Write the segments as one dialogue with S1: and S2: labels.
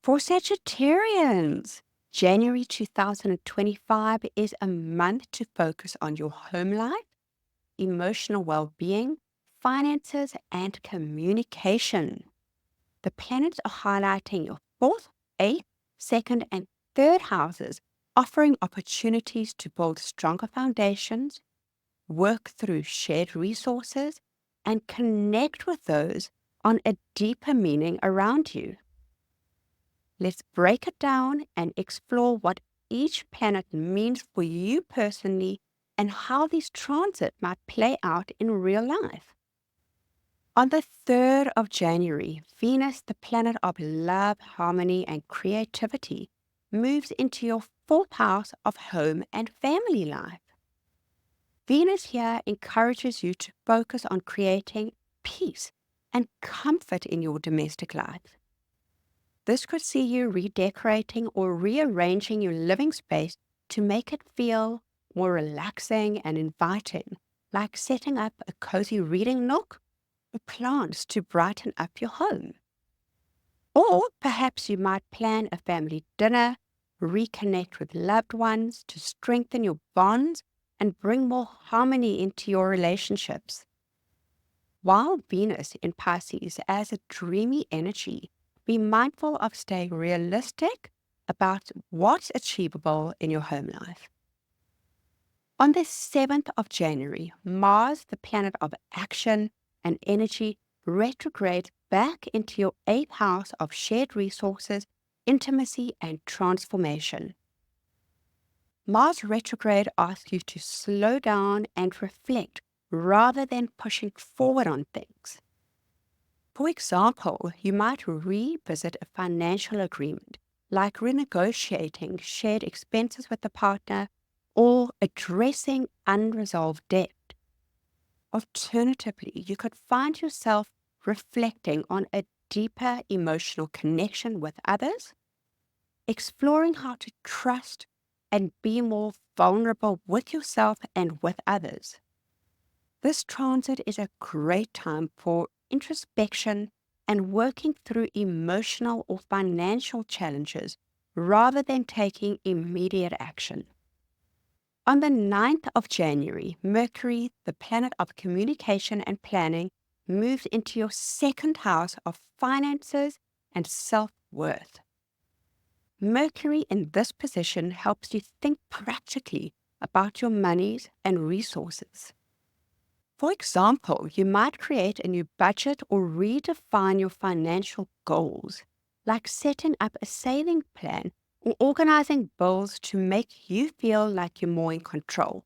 S1: For Sagittarians, January 2025 is a month to focus on your home life, emotional well-being, finances, and communication. The planets are highlighting your fourth, eighth, second, and third houses, offering opportunities to build stronger foundations, work through shared resources, and connect with those on a deeper meaning around you. Let's break it down and explore what each planet means for you personally and how these transits might play out in real life. On the 3rd of January, Venus, the planet of love, harmony, and creativity, moves into your fourth house of home and family life. Venus here encourages you to focus on creating peace and comfort in your domestic life. This could see you redecorating or rearranging your living space to make it feel more relaxing and inviting, like setting up a cozy reading nook or plants to brighten up your home. Or perhaps you might plan a family dinner, reconnect with loved ones to strengthen your bonds and bring more harmony into your relationships. While Venus in Pisces has a dreamy energy, be mindful of staying realistic about what's achievable in your home life. On the 7th of January, Mars, the planet of action and energy, retrogrades back into your 8th house of shared resources, intimacy, and transformation. Mars retrograde asks you to slow down and reflect rather than pushing forward on things. For example, you might revisit a financial agreement, like renegotiating shared expenses with a partner or addressing unresolved debt. Alternatively, you could find yourself reflecting on a deeper emotional connection with others, exploring how to trust and be more vulnerable with yourself and with others. This transit is a great time for introspection and working through emotional or financial challenges rather than taking immediate action. On the 9th of January, Mercury, the planet of communication and planning, moves into your 2nd house of finances and self-worth. Mercury in this position helps you think practically about your monies and resources. For example, you might create a new budget or redefine your financial goals, like setting up a saving plan or organizing bills to make you feel like you're more in control.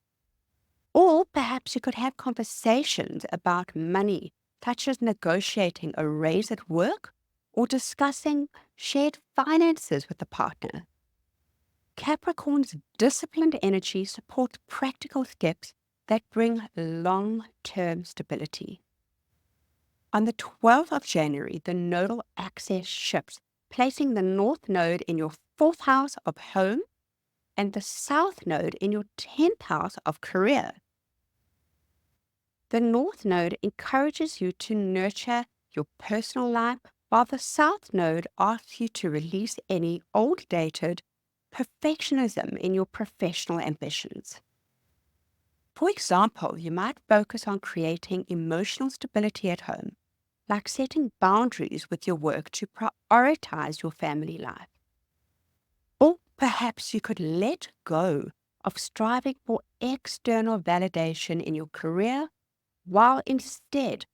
S1: Or perhaps you could have conversations about money, such as negotiating a raise at work or discussing shared finances with a partner. Capricorn's disciplined energy supports practical steps that bring long-term stability. On the 12th of January, the nodal axis shifts, placing the North Node in your 4th house of home and the South Node in your 10th house of career. The North Node encourages you to nurture your personal life, while the South Node asks you to release any old-dated perfectionism in your professional ambitions. For example, you might focus on creating emotional stability at home, like setting boundaries with your work to prioritize your family life. Or perhaps you could let go of striving for external validation in your career, while instead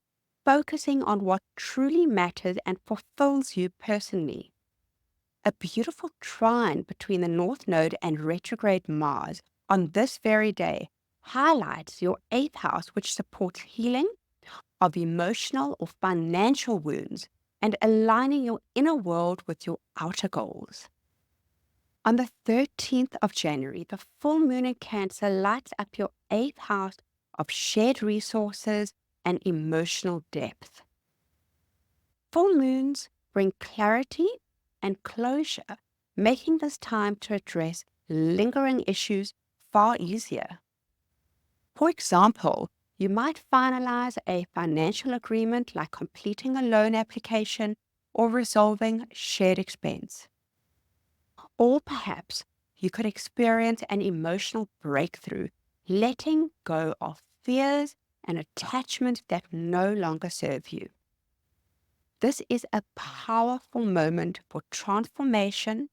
S1: focusing on what truly matters and fulfills you personally. A beautiful trine between the North Node and retrograde Mars on this very day highlights your 8th house, which supports healing of emotional or financial wounds and aligning your inner world with your outer goals. On the 13th of January, the full moon in Cancer lights up your 8th house of shared resources and emotional depth. Full moons bring clarity and closure, making this time to address lingering issues far easier. For example, you might finalize a financial agreement like completing a loan application or resolving shared expense. Or perhaps you could experience an emotional breakthrough, letting go of fears and attachments that no longer serve you. This is a powerful moment for transformation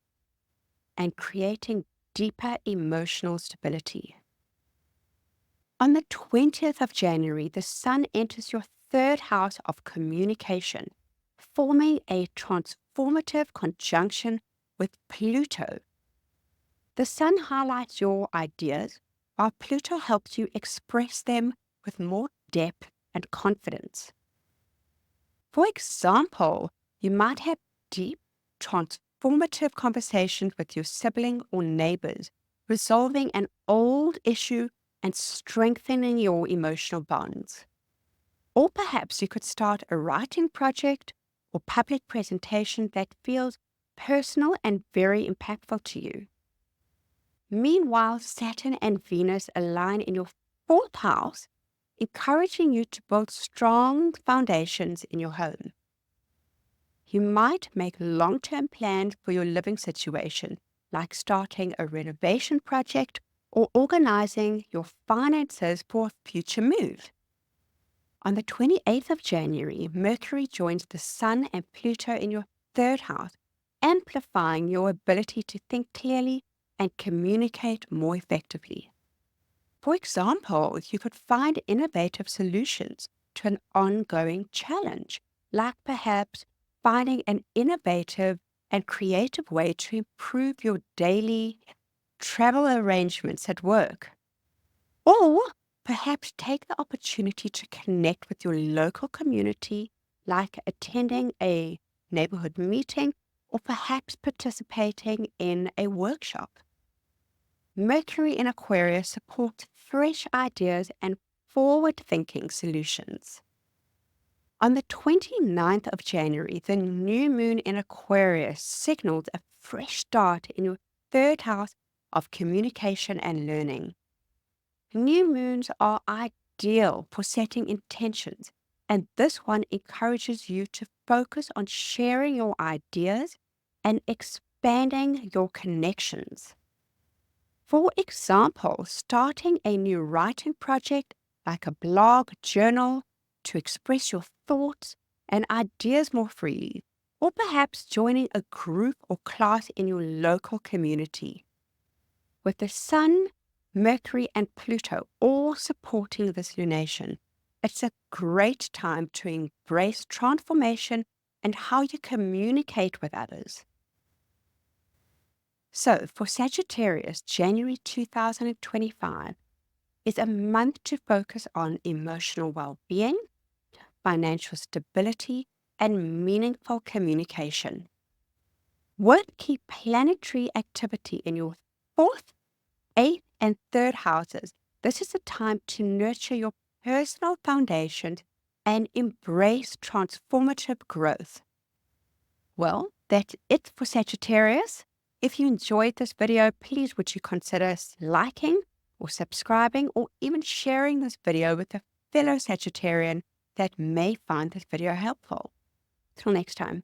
S1: and creating deeper emotional stability. On the 20th of January, the Sun enters your third house of communication, forming a transformative conjunction with Pluto. The Sun highlights your ideas, while Pluto helps you express them with more depth and confidence. For example, you might have deep, transformative conversations with your sibling or neighbors, resolving an old issue and strengthening your emotional bonds. Or perhaps you could start a writing project or public presentation that feels personal and very impactful to you. Meanwhile, Saturn and Venus align in your fourth house, encouraging you to build strong foundations in your home. You might make long-term plans for your living situation, like starting a renovation project or organizing your finances for a future move. On the 28th of January, Mercury joins the Sun and Pluto in your third house, amplifying your ability to think clearly and communicate more effectively. For example, you could find innovative solutions to an ongoing challenge, like perhaps finding an innovative and creative way to improve your daily travel arrangements at work. Or perhaps take the opportunity to connect with your local community, like attending a neighborhood meeting or perhaps participating in a workshop. Mercury in Aquarius supports fresh ideas and forward-thinking solutions. On the 29th of January, the new moon in Aquarius signals a fresh start in your third house of communication and learning. New moons are ideal for setting intentions, and this one encourages you to focus on sharing your ideas and expanding your connections. For example, starting a new writing project like a blog, journal, to express your thoughts and ideas more freely, or perhaps joining a group or class in your local community. With the Sun, Mercury, and Pluto all supporting this lunation, it's a great time to embrace transformation and how you communicate with others. So, for Sagittarius, January 2025 is a month to focus on emotional well-being, financial stability, and meaningful communication. With key planetary activity in your fourth, eighth, and third houses, this is a time to nurture your personal foundations and embrace transformative growth. Well, that's it for Sagittarius. If you enjoyed this video, please would you consider liking or subscribing or even sharing this video with a fellow Sagittarian that may find this video helpful. Till next time.